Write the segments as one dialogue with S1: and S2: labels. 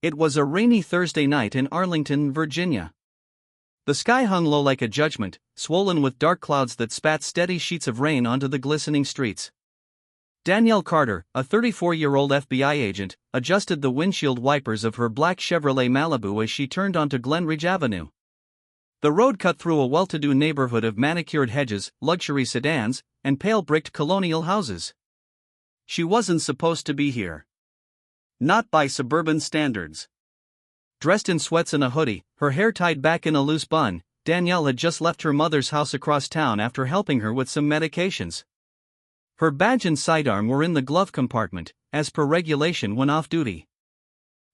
S1: It was a rainy Thursday night in Arlington, Virginia. The sky hung low like a judgment, swollen with dark clouds that spat steady sheets of rain onto the glistening streets. Danielle Carter, a 34-year-old FBI agent, adjusted the windshield wipers of her black Chevrolet Malibu as she turned onto Glenridge Avenue. The road cut through a well-to-do neighborhood of manicured hedges, luxury sedans, and pale-bricked colonial houses. She wasn't supposed to be here. Not by suburban standards. Dressed in sweats and a hoodie, her hair tied back in a loose bun, Danielle had just left her mother's house across town after helping her with some medications. Her badge and sidearm were in the glove compartment, as per regulation when off duty.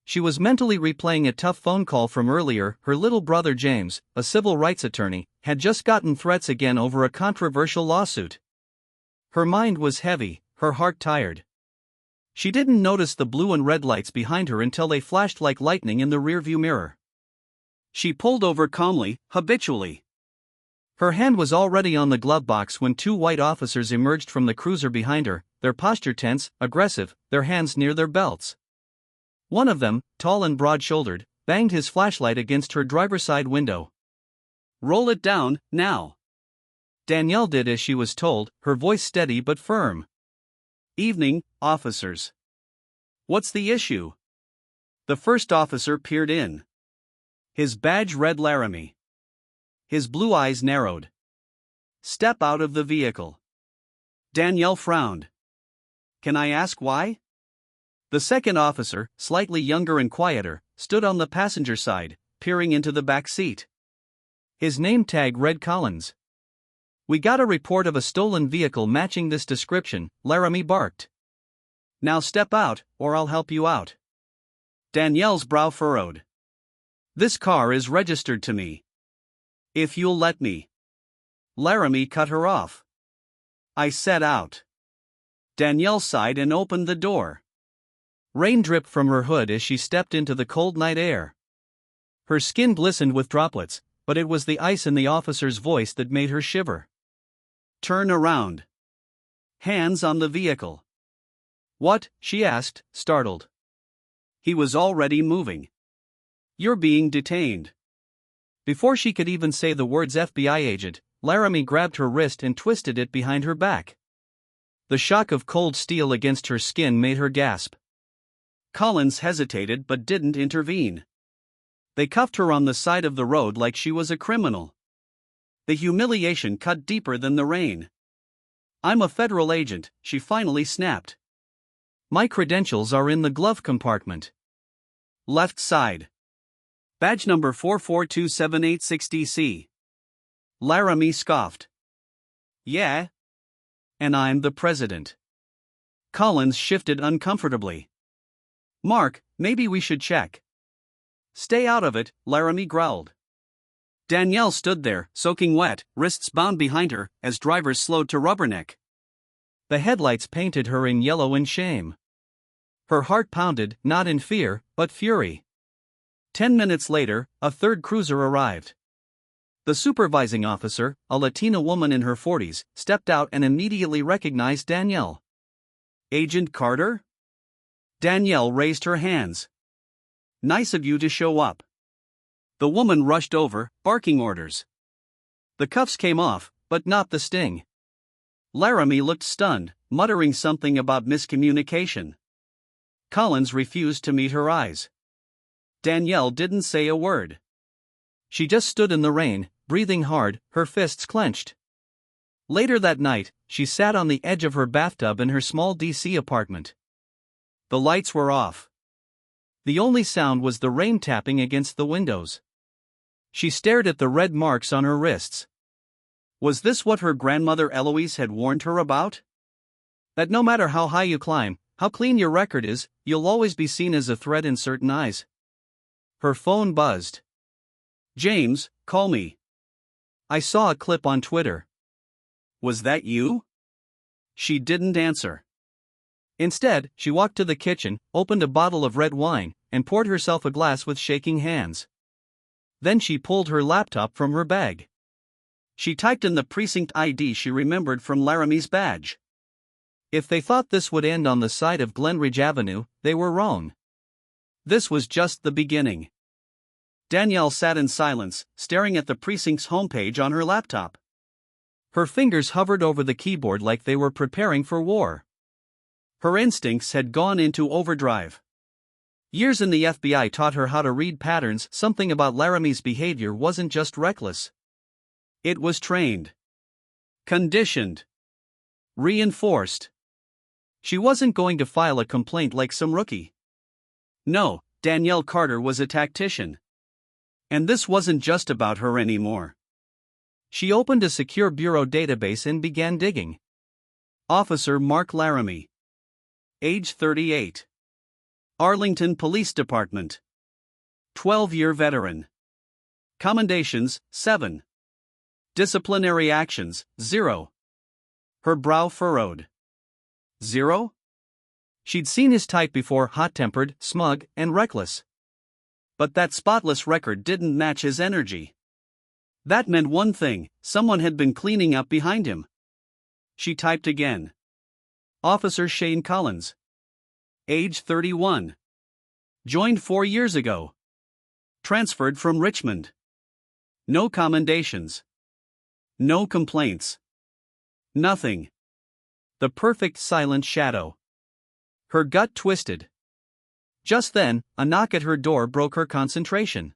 S1: She was mentally replaying a tough phone call from earlier. Her little brother James, a civil rights attorney, had just gotten threats again over a controversial lawsuit. Her mind was heavy, her heart tired. She didn't notice the blue and red lights behind her until they flashed like lightning in the rearview mirror. She pulled over calmly, habitually. Her hand was already on the glove box when two white officers emerged from the cruiser behind her, their posture tense, aggressive, their hands near their belts. One of them, tall and broad-shouldered, banged his flashlight against her driver's side window. "Roll it down, now." Danielle did as she was told, her voice steady but firm. "Evening, officers. What's the issue?" The first officer peered in. His badge read Laramie. His blue eyes narrowed. "Step out of the vehicle." Danielle frowned. "Can I ask why?" The second officer, slightly younger and quieter, stood on the passenger side, peering into the back seat. His name tag read Collins. "We got a report of a stolen vehicle matching this description," Laramie barked. "Now step out, or I'll help you out." Danielle's brow furrowed. "This car is registered to me. If you'll let me." Laramie cut her off. "I said out." Danielle sighed and opened the door. Rain dripped from her hood as she stepped into the cold night air. Her skin glistened with droplets, but it was the ice in the officer's voice that made her shiver. "Turn around. Hands on the vehicle." "What?" she asked, startled. He was already moving. "You're being detained." Before she could even say the words FBI agent, Laramie grabbed her wrist and twisted it behind her back. The shock of cold steel against her skin made her gasp. Collins hesitated but didn't intervene. They cuffed her on the side of the road like she was a criminal. The humiliation cut deeper than the rain. "I'm a federal agent," she finally snapped. "My credentials are in the glove compartment. Left side. Badge number 4427860C. Laramie scoffed. "Yeah? And I'm the president." Collins shifted uncomfortably. "Mark, maybe we should check." "Stay out of it," Laramie growled. Danielle stood there, soaking wet, wrists bound behind her, as drivers slowed to rubberneck. The headlights painted her in yellow in shame. Her heart pounded, not in fear, but fury. 10 minutes later, a third cruiser arrived. The supervising officer, a Latina woman in her 40s, stepped out and immediately recognized Danielle. "Agent Carter?" Danielle raised her hands. "Nice of you to show up." The woman rushed over, barking orders. The cuffs came off, but not the sting. Laramie looked stunned, muttering something about miscommunication. Collins refused to meet her eyes. Danielle didn't say a word. She just stood in the rain, breathing hard, her fists clenched. Later that night, she sat on the edge of her bathtub in her small D.C. apartment. The lights were off. The only sound was the rain tapping against the windows. She stared at the red marks on her wrists. Was this what her grandmother Eloise had warned her about? That no matter how high you climb, how clean your record is, you'll always be seen as a threat in certain eyes. Her phone buzzed. "James, call me. I saw a clip on Twitter." "Was that you?" She didn't answer. Instead, she walked to the kitchen, opened a bottle of red wine, and poured herself a glass with shaking hands. Then she pulled her laptop from her bag. She typed in the precinct ID she remembered from Laramie's badge. If they thought this would end on the side of Glenridge Avenue, they were wrong. This was just the beginning. Danielle sat in silence, staring at the precinct's homepage on her laptop. Her fingers hovered over the keyboard like they were preparing for war. Her instincts had gone into overdrive. Years in the FBI taught her how to read patterns. Something about Laramie's behavior wasn't just reckless. It was trained, conditioned, reinforced. She wasn't going to file a complaint like some rookie. No, Danielle Carter was a tactician. And this wasn't just about her anymore. She opened a secure bureau database and began digging. Officer Mark Laramie. Age 38. Arlington Police Department. 12-year veteran. Commendations, 7. Disciplinary actions, 0. Her brow furrowed. 0? She'd seen his type before: hot-tempered, smug, and reckless. But that spotless record didn't match his energy. That meant one thing: someone had been cleaning up behind him. She typed again. Officer Shane Collins. Age 31. Joined 4 years ago. Transferred from Richmond. No commendations. No complaints. Nothing. The perfect silent shadow. Her gut twisted. Just then, a knock at her door broke her concentration.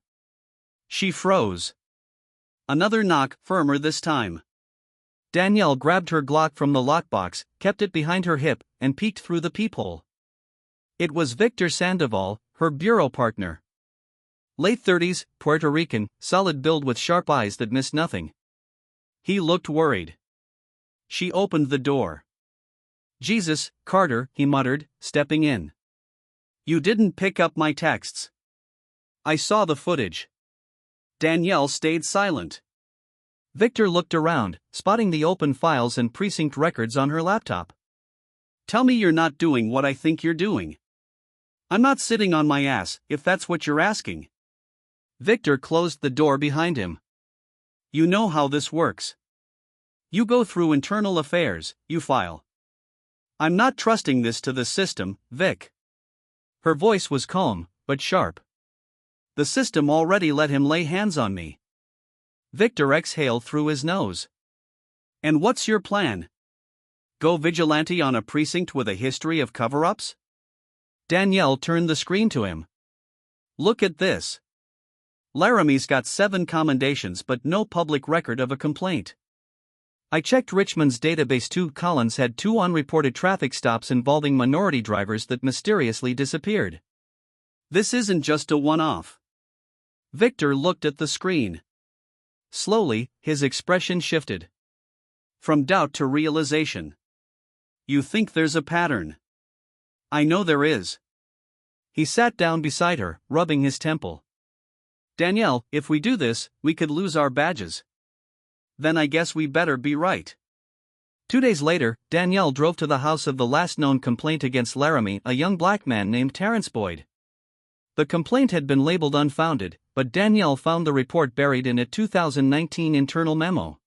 S1: She froze. Another knock, firmer this time. Danielle grabbed her Glock from the lockbox, kept it behind her hip, and peeked through the peephole. It was Victor Sandoval, her bureau partner. Late 30s, Puerto Rican, solid build with sharp eyes that missed nothing. He looked worried. She opened the door. "Jesus, Carter," he muttered, stepping in. "You didn't pick up my texts." "I saw the footage." Danielle stayed silent. Victor looked around, spotting the open files and precinct records on her laptop. "Tell me you're not doing what I think you're doing." "I'm not sitting on my ass, if that's what you're asking." Victor closed the door behind him. "You know how this works. You go through internal affairs, you file. I'm not trusting this to the system, Vic." Her voice was calm, but sharp. "The system already let him lay hands on me." Victor exhaled through his nose. "And what's your plan? Go vigilante on a precinct with a history of cover-ups?" Danielle turned the screen to him. "Look at this. Laramie's got 7 commendations but no public record of a complaint. I checked Richmond's database too. Collins had 2 unreported traffic stops involving minority drivers that mysteriously disappeared. This isn't just a one-off." Victor looked at the screen. Slowly, his expression shifted. From doubt to realization. "You think there's a pattern?" "I know there is." He sat down beside her, rubbing his temple. "Danielle, if we do this, we could lose our badges." "Then I guess we better be right." 2 days later, Danielle drove to the house of the last known complaint against Laramie, a young black man named Terrence Boyd. The complaint had been labeled unfounded, but Danielle found the report buried in a 2019 internal memo.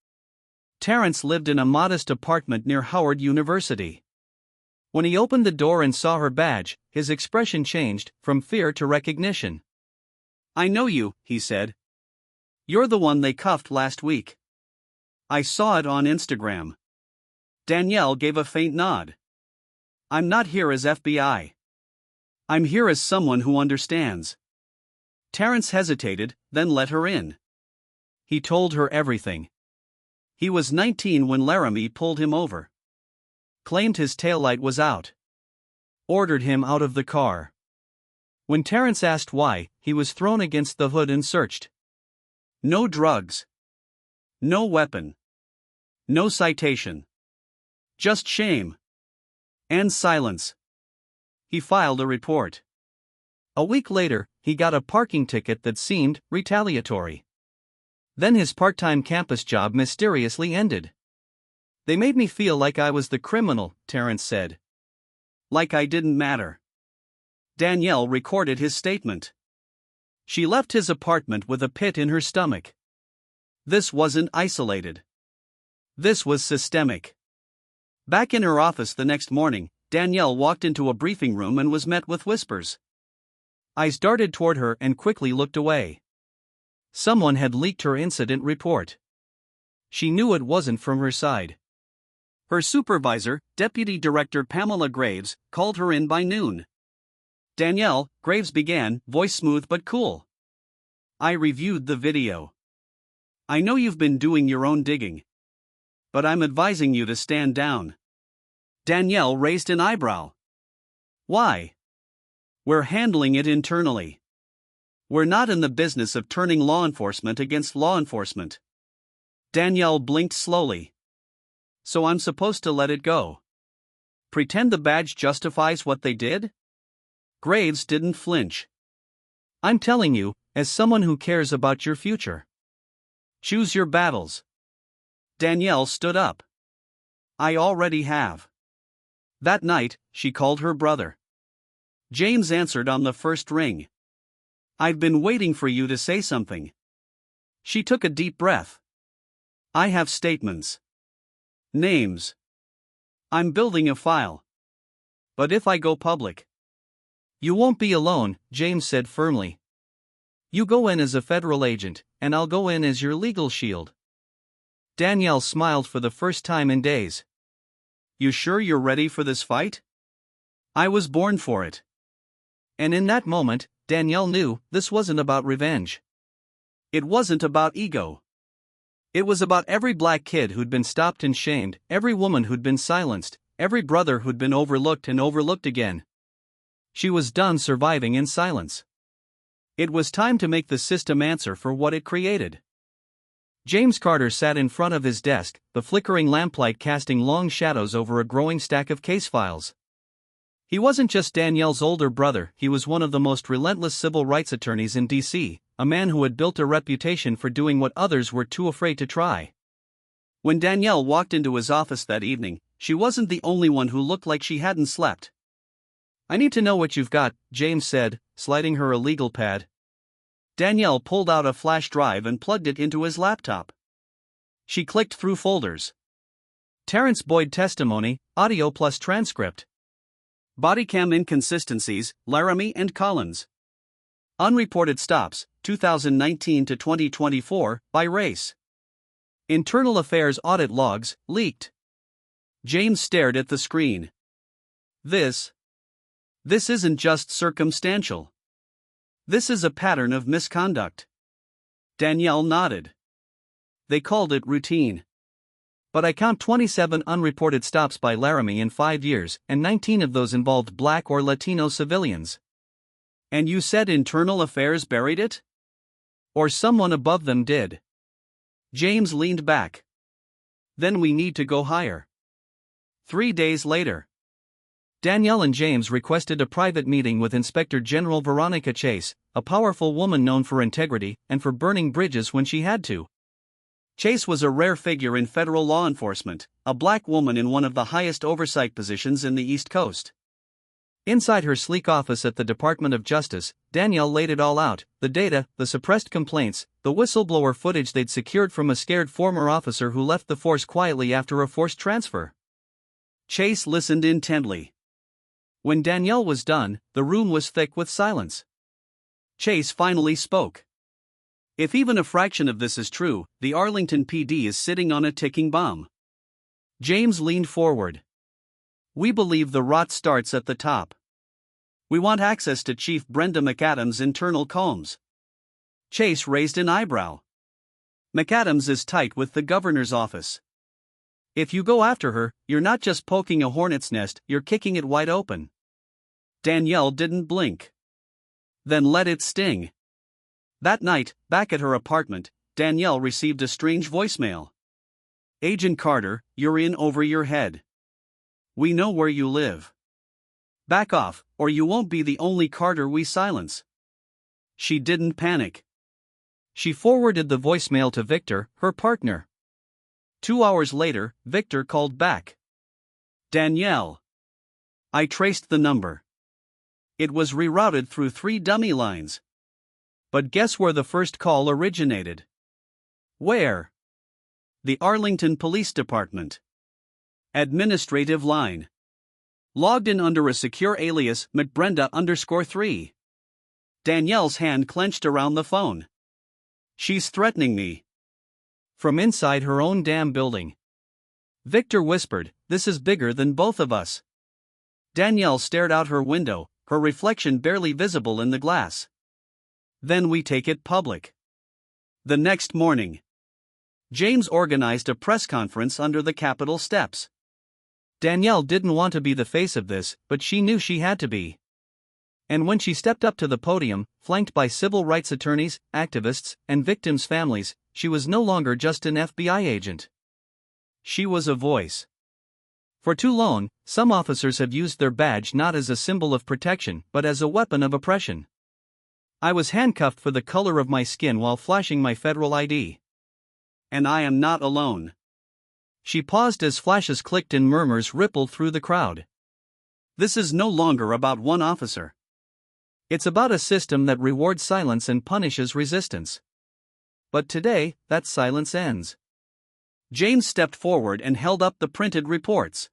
S1: Terrence lived in a modest apartment near Howard University. When he opened the door and saw her badge, his expression changed, from fear to recognition. "I know you," he said. "You're the one they cuffed last week. I saw it on Instagram." Danielle gave a faint nod. "I'm not here as FBI. I'm here as someone who understands." Terrence hesitated, then let her in. He told her everything. He was 19 when Laramie pulled him over. Claimed his taillight was out. Ordered him out of the car. When Terrence asked why, he was thrown against the hood and searched. No drugs. No weapon. No citation. Just shame. And silence. He filed a report. A week later, he got a parking ticket that seemed retaliatory. Then his part-time campus job mysteriously ended. "They made me feel like I was the criminal," Terrence said. "Like I didn't matter." Danielle recorded his statement. She left his apartment with a pit in her stomach. This wasn't isolated. This was systemic. Back in her office the next morning, Danielle walked into a briefing room and was met with whispers. Eyes darted toward her and quickly looked away. Someone had leaked her incident report. She knew it wasn't from her side. Her supervisor, Deputy Director Pamela Graves, called her in by noon. "Danielle," Graves began, voice smooth but cool. "I reviewed the video. I know you've been doing your own digging. But I'm advising you to stand down." Danielle raised an eyebrow. "Why?" "We're handling it internally. We're not in the business of turning law enforcement against law enforcement." Danielle blinked slowly. "So I'm supposed to let it go? Pretend the badge justifies what they did?" Graves didn't flinch. "I'm telling you, as someone who cares about your future. Choose your battles." Danielle stood up. "I already have." That night, she called her brother. James answered on the first ring. "I've been waiting for you to say something." She took a deep breath. "I have statements. Names. I'm building a file. But if I go public..." "You won't be alone," James said firmly. "You go in as a federal agent, and I'll go in as your legal shield." Danielle smiled for the first time in days. "You sure you're ready for this fight?" "I was born for it." And in that moment, Danielle knew this wasn't about revenge. It wasn't about ego. It was about every black kid who'd been stopped and shamed, every woman who'd been silenced, every brother who'd been overlooked and overlooked again. She was done surviving in silence. It was time to make the system answer for what it created. James Carter sat in front of his desk, the flickering lamplight casting long shadows over a growing stack of case files. He wasn't just Danielle's older brother, he was one of the most relentless civil rights attorneys in D.C., a man who had built a reputation for doing what others were too afraid to try. When Danielle walked into his office that evening, she wasn't the only one who looked like she hadn't slept. "I need to know what you've got," James said, sliding her a legal pad. Danielle pulled out a flash drive and plugged it into his laptop. She clicked through folders. Terrence Boyd testimony, audio plus transcript. Bodycam inconsistencies, Laramie and Collins. Unreported stops, 2019 to 2024, by race. Internal Affairs audit logs, leaked. James stared at the screen. This isn't just circumstantial. This is a pattern of misconduct." Danielle nodded. "They called it routine. But I count 27 unreported stops by Laramie in 5 years, and 19 of those involved black or Latino civilians." "And you said Internal Affairs buried it? Or someone above them did?" James leaned back. "Then we need to go higher." 3 days later, Danielle and James requested a private meeting with Inspector General Veronica Chase, a powerful woman known for integrity and for burning bridges when she had to. Chase was a rare figure in federal law enforcement, a black woman in one of the highest oversight positions in the East Coast. Inside her sleek office at the Department of Justice, Danielle laid it all out: the data, the suppressed complaints, the whistleblower footage they'd secured from a scared former officer who left the force quietly after a forced transfer. Chase listened intently. When Danielle was done, the room was thick with silence. Chase finally spoke. "If even a fraction of this is true, the Arlington PD is sitting on a ticking bomb." James leaned forward. "We believe the rot starts at the top. We want access to Chief Brenda McAdams' internal combs." Chase raised an eyebrow. "McAdams is tight with the governor's office. If you go after her, you're not just poking a hornet's nest, you're kicking it wide open." Danielle didn't blink. "Then let it sting." That night, back at her apartment, Danielle received a strange voicemail. "Agent Carter, you're in over your head. We know where you live. Back off, or you won't be the only Carter we silence." She didn't panic. She forwarded the voicemail to Victor, her partner. 2 hours later, Victor called back. "Danielle. I traced the number. It was rerouted through 3 dummy lines. But guess where the first call originated?" "Where?" "The Arlington Police Department. Administrative line. Logged in under a secure alias, McBrenda_3.
S2: Danielle's hand clenched around the phone. "She's threatening me."
S1: From inside her own damn building. Victor whispered, "This is bigger than both of us."
S2: Danielle stared out her window, her reflection barely visible in the glass. "Then we take it public." The next morning, James organized a press conference under the Capitol steps.
S1: Danielle didn't want to be the face of this, but she knew she had to be. And when she stepped up to the podium, flanked by civil rights attorneys, activists, and victims' families, she was no longer just an FBI agent. She was a voice. For too long, some officers have used their badge not as a symbol of protection but as a weapon of oppression. I was handcuffed for the color of my skin while flashing my federal ID.
S2: And I am not alone.
S1: She paused as flashes clicked and murmurs rippled through the crowd.
S2: This is no longer about one officer.
S1: It's about a system that rewards silence and punishes resistance. But today, that silence ends.
S2: James stepped forward and held up the printed reports.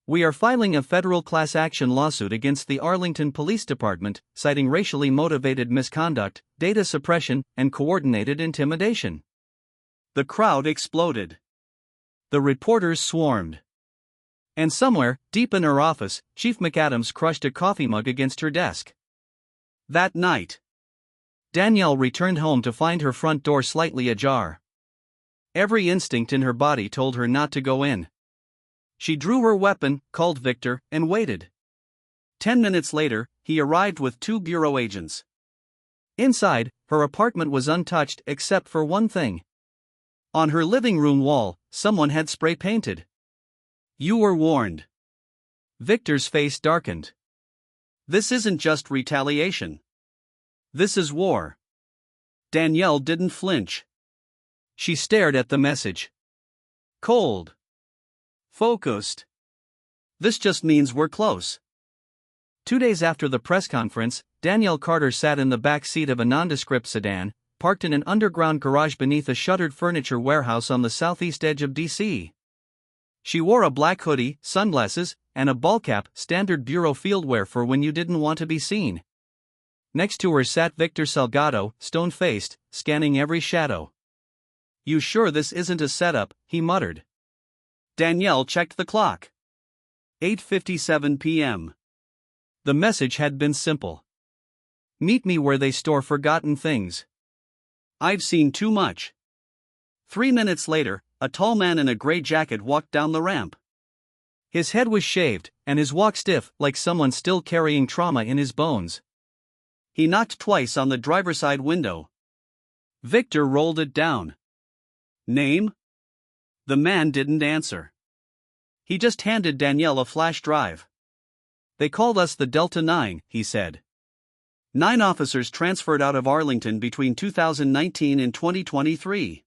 S1: "We are filing a federal class action lawsuit against the Arlington Police Department, citing racially motivated misconduct, data suppression, and coordinated intimidation."
S2: The crowd exploded.
S1: The reporters swarmed. And somewhere, deep in her office, Chief McAdams crushed a coffee mug against her desk.
S2: That night,
S1: Danielle returned home to find her front door slightly ajar. Every instinct in her body told her not to go in. She drew her weapon, called Victor, and waited.
S2: 10 minutes later, he arrived with 2 bureau agents.
S1: Inside, her apartment was untouched except for one thing. On her living room wall, someone had spray painted, "You were warned." Victor's face darkened.
S2: "This isn't just retaliation. This is war." Danielle didn't flinch.
S1: She stared at the message.
S2: Cold. Focused. "This just means we're close."
S1: 2 days after the press conference, Danielle Carter sat in the back seat of a nondescript sedan, parked in an underground garage beneath a shuttered furniture warehouse on the southeast edge of D.C. She wore a black hoodie, sunglasses, and a ball cap, standard bureau fieldwear for when you didn't want to be seen. Next to her sat Victor Salgado, stone-faced, scanning every shadow. "You sure this isn't a setup?" he muttered.
S2: Danielle checked the clock. 8:57 p.m.
S1: The message had been simple. "Meet me where they store forgotten things.
S2: I've seen too much." 3 minutes later, a tall man in a gray jacket walked down the ramp.
S1: His head was shaved, and his walk stiff, like someone still carrying trauma in his bones.
S2: He knocked twice on the driver's side window. Victor rolled it down. "Name?" The man didn't answer. He just handed Danielle a flash drive.
S1: "They called us the Delta 9, he said.
S2: 9 officers transferred out of Arlington between 2019 and 2023.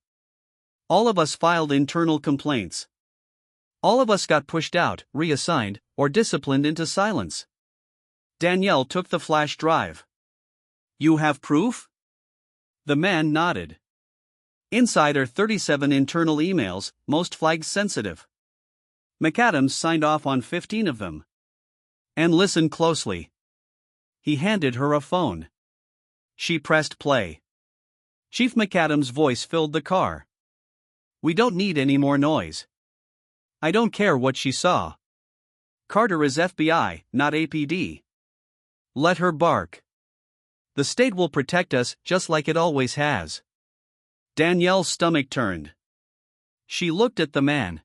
S2: All of us filed internal complaints.
S1: All of us got pushed out, reassigned, or disciplined into silence."
S2: Danielle took the flash drive. "You have proof?"
S1: The man nodded.
S2: "Inside are 37 internal emails, most flagged sensitive. McAdams signed off on 15 of them."
S1: "And listen closely." He handed her a phone. She pressed play. Chief McAdams' voice filled the car. "We don't need any more noise." I don't care what she saw.
S2: Carter is FBI, not APD.
S1: Let her bark. The state will protect us, just like it always has.
S2: Danielle's stomach turned.
S1: She looked at the man.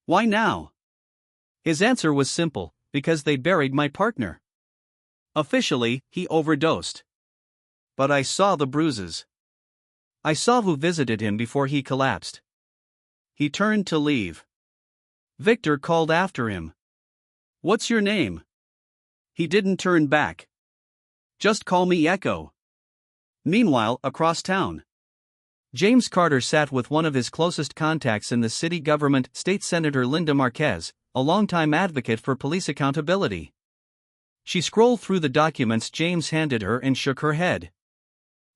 S2: "Why now?"
S1: His answer was simple: because they buried my partner. Officially, he overdosed. But I saw the bruises. I saw who visited him before he collapsed. He turned to leave. Victor called after him.
S2: "What's your name?" He didn't turn back. "Just call me Echo." Meanwhile, across town,
S1: James Carter sat with one of his closest contacts in the city government, State Senator Linda Marquez, a longtime advocate for police accountability. She scrolled through the documents James handed her and shook her head.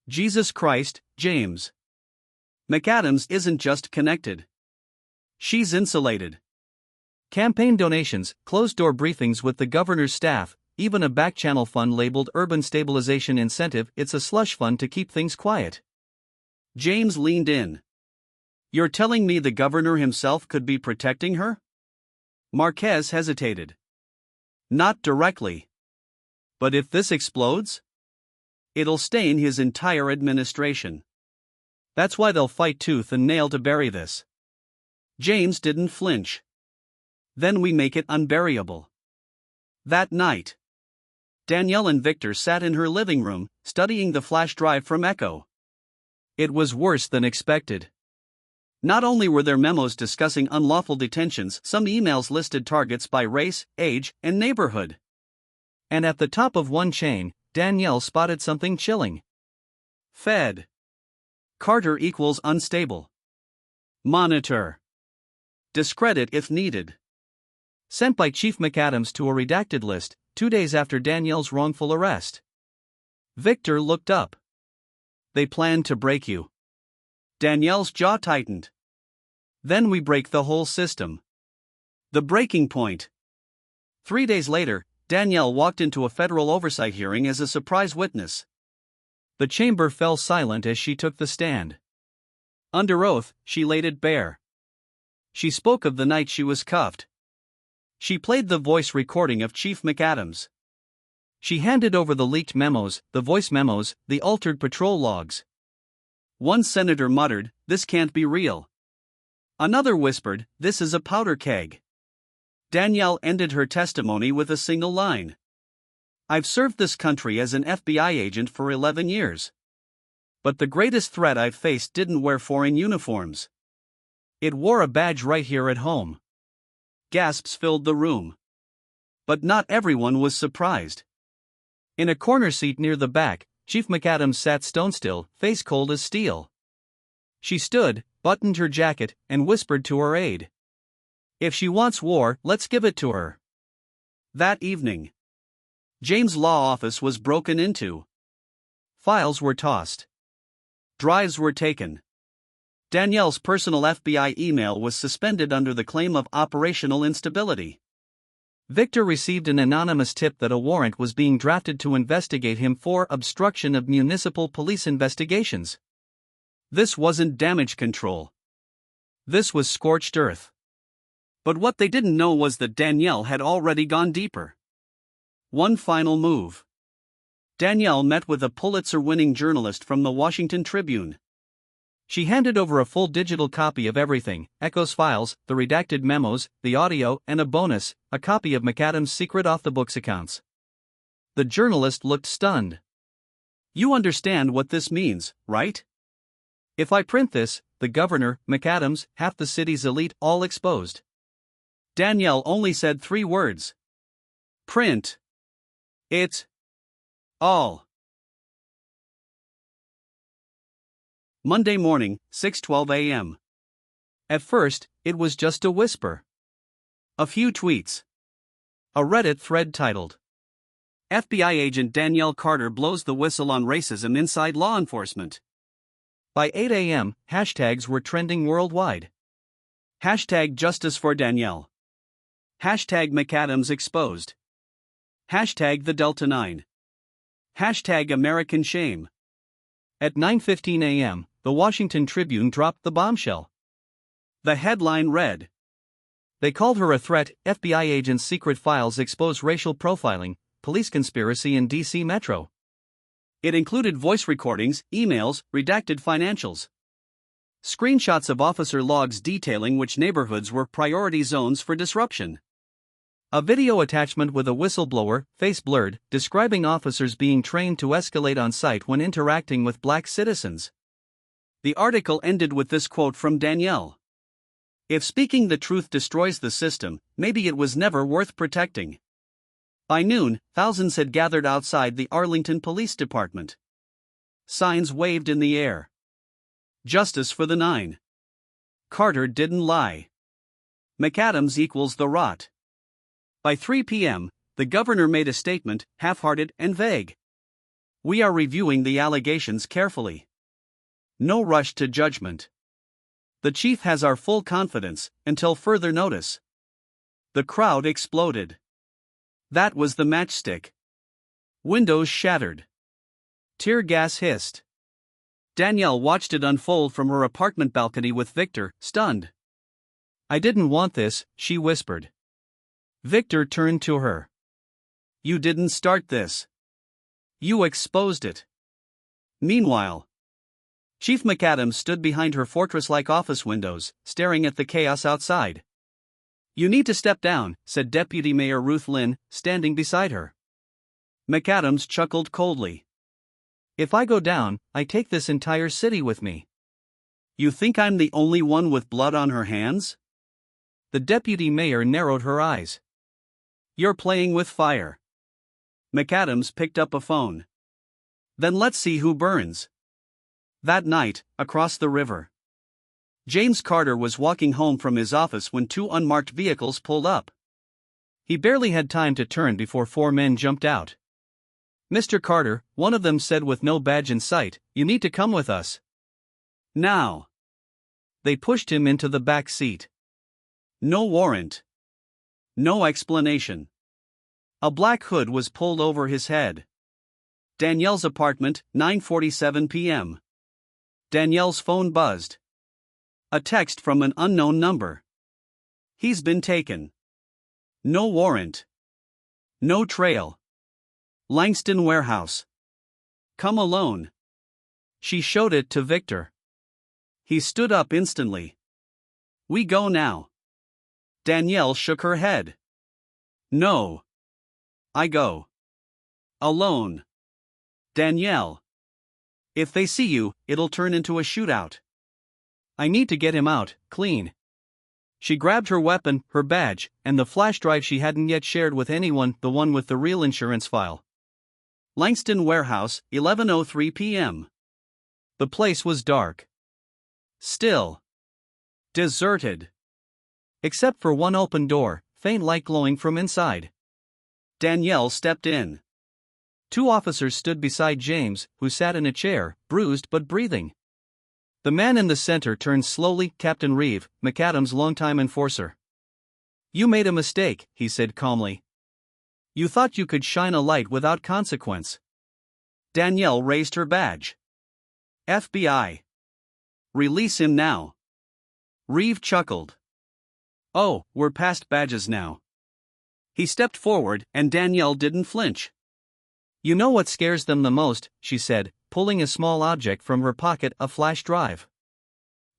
S2: "Jesus Christ, James. McAdams isn't just connected. She's insulated."
S1: Campaign donations, closed-door briefings with the governor's staff, even a back-channel fund labeled Urban Stabilization Incentive. It's a slush fund to keep things quiet.
S2: James leaned in. You're telling me the governor himself could be protecting her? Marquez hesitated. Not directly. But if this explodes? It'll stain his entire administration. That's why they'll fight tooth and nail to bury this. James didn't flinch. Then we make it unburyable. That night, Danielle and Victor sat in her living room, studying the flash drive from Echo. It was worse than expected. Not only were there memos discussing unlawful detentions, some emails listed targets by race, age, and neighborhood.
S1: And at the top of one chain, Danielle spotted something chilling.
S2: Fed. Carter equals unstable. Monitor. Discredit if needed.
S1: Sent by Chief McAdams to a redacted list, 2 days after Danielle's wrongful arrest. Victor looked up.
S2: They plan to break you. Danielle's jaw tightened. Then we break the whole system. The breaking point. 3 days later, Danielle walked into a federal oversight hearing as a surprise witness.
S1: The chamber fell silent as she took the stand.
S2: Under oath, she laid it bare. She spoke of the night she was cuffed. She played the voice recording of Chief McAdams.
S1: She handed over the leaked memos, the voice memos, the altered patrol logs.
S2: One senator muttered, "This can't be real." Another whispered, "This is a powder keg." Danielle ended her testimony with a single line. "I've served this country as an FBI agent for 11 years. But the greatest threat I've faced didn't wear foreign uniforms. It wore a badge right here at home." Gasps filled the room. But not everyone was surprised.
S1: In a corner seat near the back, Chief McAdams sat stone still, face cold as steel. She stood, buttoned her jacket, and whispered to her aide. "If she wants war, let's give it to her."
S2: That evening, James' law office was broken into. Files were tossed. Drives were taken. Danielle's personal FBI email was suspended under the claim of operational instability.
S1: Victor received an anonymous tip that a warrant was being drafted to investigate him for obstruction of municipal police investigations.
S2: This wasn't damage control. This was scorched earth. But what they didn't know was that Danielle had already gone deeper. One final move. Danielle met with a Pulitzer-winning journalist from the Washington Tribune.
S1: She handed over a full digital copy of everything, Echo's files, the redacted memos, the audio, and a bonus, a copy of McAdams' secret off-the-books accounts. The journalist looked stunned.
S2: "You understand what this means, right?
S1: If I print this, the governor, McAdams, half the city's elite, all exposed."
S2: Danielle only said 3 words. "Print it all." Monday morning, 6:12 a.m.
S1: At first, it was just a whisper.
S2: A few tweets.
S1: A Reddit thread titled,
S2: "FBI agent Danielle Carter blows the whistle on racism inside law enforcement."
S1: By 8 a.m., hashtags were trending worldwide.
S2: Hashtag Justice for Danielle. Hashtag McAdams exposed. Hashtag the Delta 9. Hashtag American shame.
S1: At 9:15 a.m., the Washington Tribune dropped the bombshell.
S2: The headline read,
S1: "They called her a threat, FBI agents' secret files expose racial profiling, police conspiracy in D.C. Metro."
S2: It included voice recordings, emails, redacted financials. Screenshots of officer logs detailing which neighborhoods were priority zones for disruption.
S1: A video attachment with a whistleblower, face blurred, describing officers being trained to escalate on site when interacting with black citizens.
S2: The article ended with this quote from Danielle. "If speaking the truth destroys the system, maybe it was never worth protecting." By noon, thousands had gathered outside the Arlington Police Department. Signs waved in the air. Justice for the 9. Carter didn't lie. McAdams equals the rot. By 3 p.m., the governor made a statement, half-hearted and vague. "We are reviewing the allegations carefully. No rush to judgment. The chief has our full confidence, until further notice." The crowd exploded. That was the matchstick. Windows shattered. Tear gas hissed. Danielle watched it unfold from her apartment balcony with Victor, stunned.
S1: "I didn't want this," she whispered.
S2: Victor turned to her. "You didn't start this. You exposed it." Meanwhile, Chief McAdams stood behind her fortress-like office windows, staring at the chaos outside. "You need to step down," said Deputy Mayor Ruth Lynn, standing beside her. McAdams chuckled coldly.
S1: "If I go down, I take this entire city with me."
S2: "You think I'm the only one with blood on her hands?"
S1: The deputy mayor narrowed her eyes.
S2: "You're playing with fire." McAdams picked up a phone. "Then let's see who burns." That night, across the river, James Carter was walking home from his office when two unmarked vehicles pulled up.
S1: He barely had time to turn before four men jumped out. "Mr. Carter," one of them said with no badge in sight, "you need to come with us."
S2: Now.
S1: They pushed him into the back seat.
S2: No warrant. No explanation. A black hood was pulled over his head. Danielle's apartment, 9:47 p.m. Danielle's phone buzzed. A text from an unknown number. "He's been taken." No warrant. No trail. Langston Warehouse. "Come alone." She showed it to Victor. He stood up instantly. "We go now." Danielle shook her head. "No. I go. Alone." "Danielle. If they see you, it'll turn into a shootout."
S1: "I need to get him out, clean." She grabbed her weapon, her badge, and the flash drive she hadn't yet shared with anyone, the one with the real insurance file.
S2: Langston Warehouse, 11:03 p.m.
S1: The place was dark.
S2: Still. Deserted.
S1: Except for one open door, faint light glowing from inside.
S2: Danielle stepped in.
S1: Two officers stood beside James, who sat in a chair, bruised but breathing. The man in the center turned slowly, Captain Reeve, McAdams' longtime enforcer. "You made a mistake," he said calmly. "You thought you could shine a light without consequence."
S2: Danielle raised her badge. "FBI. Release him now." Reeve chuckled. "Oh, we're past badges now." He stepped forward, and Danielle didn't flinch.
S1: "You know what scares them the most," she said, pulling a small object from her pocket, a flash drive.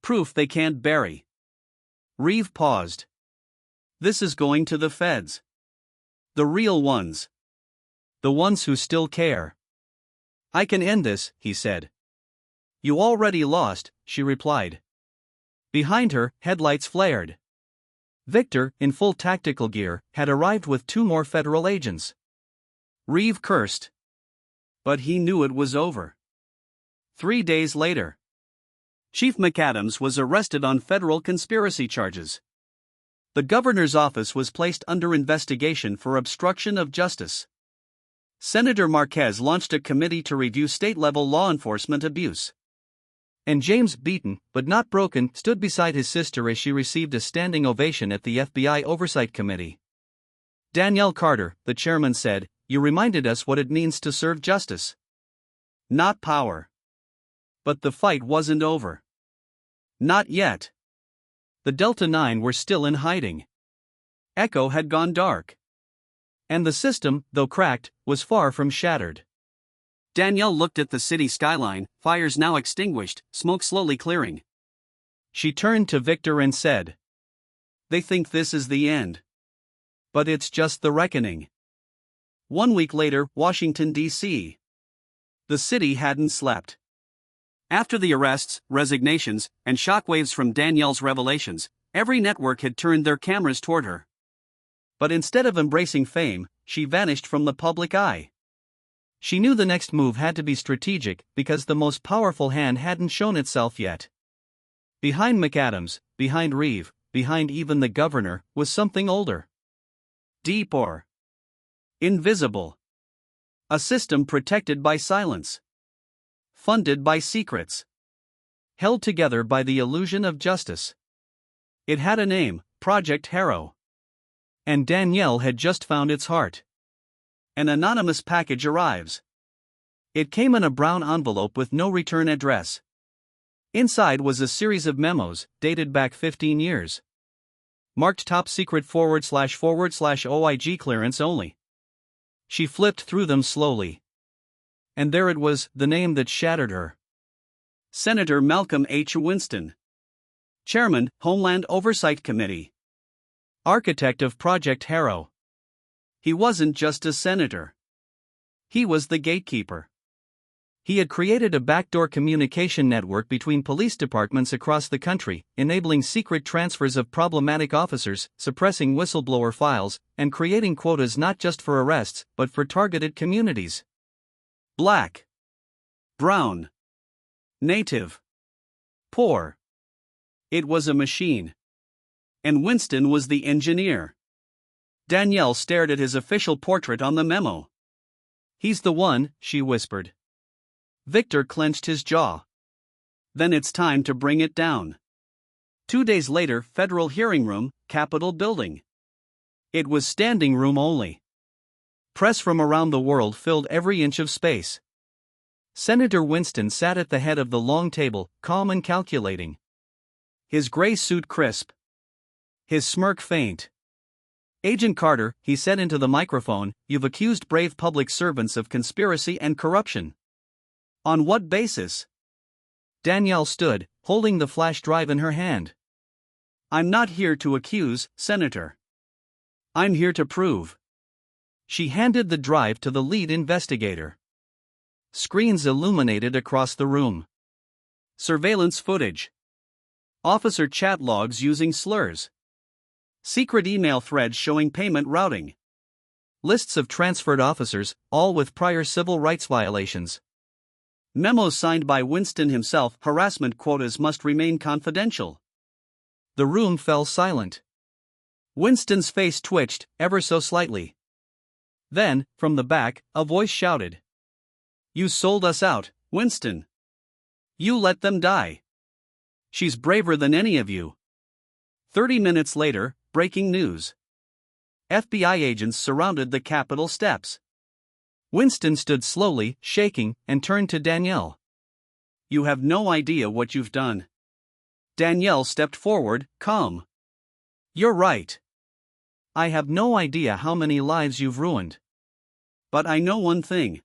S2: "Proof they can't bury." Reeve paused. "This is going to the feds. The real ones.
S1: The ones who still care." "I can end this," he said. "You already lost," she replied. Behind her, headlights flared. Victor, in full tactical gear, had arrived with two more federal agents.
S2: Reeve cursed. But he knew it was over. 3 days later, Chief McAdams was arrested on federal conspiracy charges. The governor's office was placed under investigation for obstruction of justice. Senator Marquez launched a committee to review state-level law enforcement abuse.
S1: And James, beaten, but not broken, stood beside his sister as she received a standing ovation at the FBI Oversight Committee. "Danielle Carter," the chairman said, "you reminded us what it means to serve justice.
S2: Not power." But the fight wasn't over. Not yet.
S1: The Delta 9 were still in hiding.
S2: Echo had gone dark.
S1: And the system, though cracked, was far from shattered.
S2: Danielle looked at the city skyline, fires now extinguished, smoke slowly clearing.
S1: She turned to Victor and said,
S2: "They think this is the end.
S1: But it's just the reckoning."
S2: 1 week later, Washington, D.C. The city hadn't slept. After the arrests, resignations, and shockwaves from Danielle's revelations, every network had turned their cameras toward her. But instead of embracing fame, she vanished from the public eye.
S1: She knew the next move had to be strategic because the most powerful hand hadn't shown itself yet. Behind McAdams, behind Reeve, behind even the governor, was something older.
S2: Deeper. Invisible. A system protected by silence. Funded by secrets.
S1: Held together by the illusion of justice. It had a name, Project Harrow. And Danielle had just found its heart.
S2: An anonymous package arrives. It came in a brown envelope with no return address. Inside was a series of memos, dated back 15 years. Marked top secret // OIG clearance only. She flipped through them slowly. And there it was, the name that shattered her. Senator Malcolm H. Winston. Chairman, Homeland Oversight Committee. Architect of Project Harrow. He wasn't just a senator. He was the gatekeeper. He had created a backdoor communication network between police departments across the country, enabling secret transfers of problematic officers, suppressing whistleblower files, and creating quotas not just for arrests, but for targeted communities. Black, brown, native, poor. It was a machine. And Winston was the engineer. Danielle stared at his official portrait on the memo. "He's the one," she whispered. Victor clenched his jaw. "Then it's time to bring it down." 2 days later, Federal Hearing Room, Capitol Building. It was standing room only. Press from around the world filled every inch of space. Senator Winston sat at the head of the long table, calm and calculating. His gray suit crisp. His smirk faint. "Agent Carter," he said into the microphone, "you've accused brave public servants of conspiracy and corruption. On what basis?" Danielle stood, holding the flash drive in her hand. "I'm not here to accuse, Senator. I'm here to prove." She handed the drive to the lead investigator. Screens illuminated across the room. Surveillance footage. Officer chat logs using slurs. Secret email threads showing payment routing. Lists of transferred officers, all with prior civil rights violations. Memos signed by Winston himself. Harassment quotas must remain confidential. The room fell silent. Winston's face twitched, ever so slightly. Then, from the back, a voice shouted. "You sold us out, Winston. You let them die. She's braver than any of you." 30 minutes later, breaking news. FBI agents surrounded the Capitol steps. Winston stood slowly, shaking, and turned to Danielle. "You have no idea what you've done." Danielle stepped forward, calm. "You're right. I have no idea how many lives you've ruined. But I know one thing."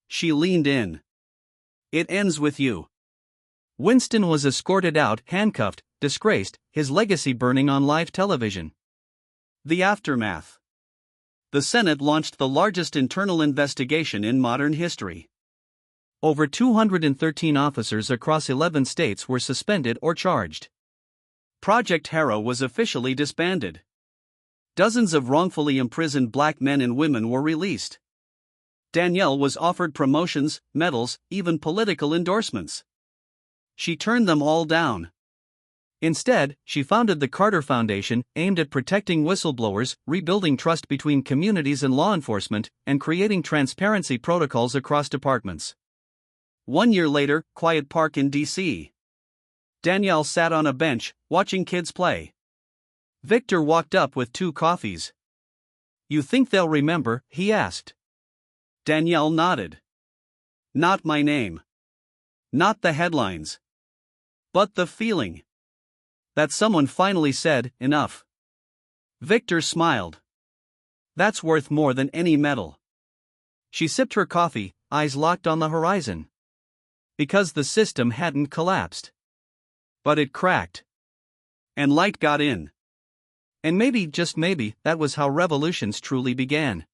S2: She leaned in. "It ends with you." Winston was escorted out, handcuffed, disgraced, his legacy burning on live television. The aftermath. The Senate launched the largest internal investigation in modern history. Over 213 officers across 11 states were suspended or charged. Project Harrow was officially disbanded. Dozens of wrongfully imprisoned black men and women were released. Danielle was offered promotions, medals, even political endorsements. She turned them all down. Instead, she founded the Carter Foundation, aimed at protecting whistleblowers, rebuilding trust between communities and law enforcement, and creating transparency protocols across departments. 1 year later, Quiet Park in D.C. Danielle sat on a bench, watching kids play. Victor walked up with 2 coffees. "You think they'll remember?" he asked. Danielle nodded. "Not my name. Not the headlines. But the feeling. That someone finally said, enough." Victor smiled. "That's worth more than any medal." She sipped her coffee, eyes locked on the horizon. Because the system hadn't collapsed. But it cracked. And light got in. And maybe, just maybe, that was how revolutions truly began.